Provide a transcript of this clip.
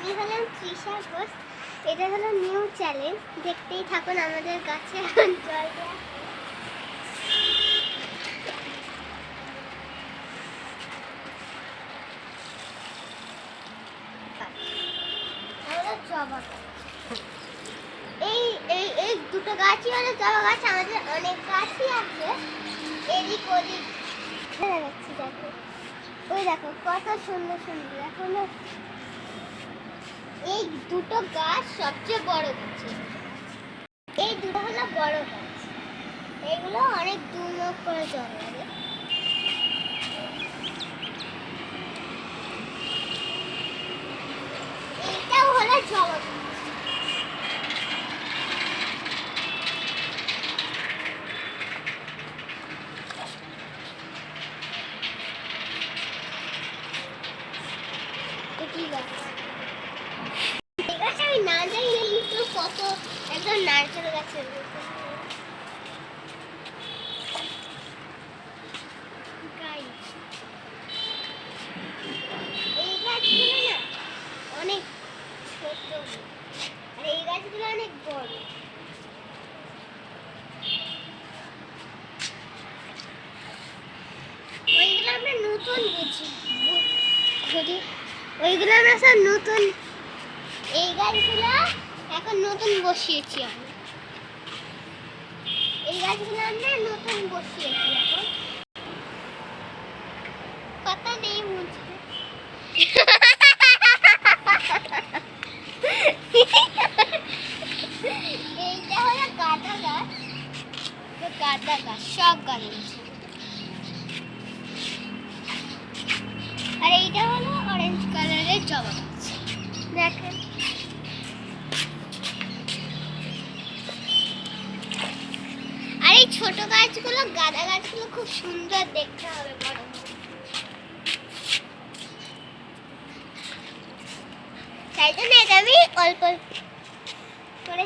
আমি হলাম তৃষা ঘোষ। এটা হলো নিউ চ্যালেঞ্জ, দেখতেই থাকুন আমাদের গাছে এখন জল দেওয়া। জবা এই এই এই দুটো গাছই হলো জবা গাছ। আমাদের অনেক গাছই আছে এদিক ওদিক। দেখাচ্ছি দেখো, ওই দেখো কত সুন্দর সুন্দর। এখন এই দুটো গাছ সবচেয়ে বড় গাছ, এই দুটো হলো বড় গাছ। এগুলো অনেক দূর করে জল লাগে। এইটাও হলো জবা গাছ। কি গাছ? এই গাছ আমি না জানি কিন্তু কত একদম নারকেল গাছের এই গাছগুলো না অনেক ছোট আর এই গাছগুলো অনেক বড়। ওইগুলো আমরা নতুন বুঝি, ওইগুলো আমরা সব নতুন। এই গাছগুলো এখন নতুন বসিয়েছি আমি। এই গাছগুলো আমরা নতুন বসিয়েছি এখন। কথা নেই বুঝতে। এইটা হলো গাঁদা গাছ, গাঁদা গাছ সব গাছ। আর এইটা হলো অরেঞ্জ কালারের জবা গাছ, দেখেন। আর এই ছোট গাছগুলো গাঁদা গাছগুলো খুব সুন্দর দেখতে হবে বড়। তাই জন্য এটা আমি অল্প করে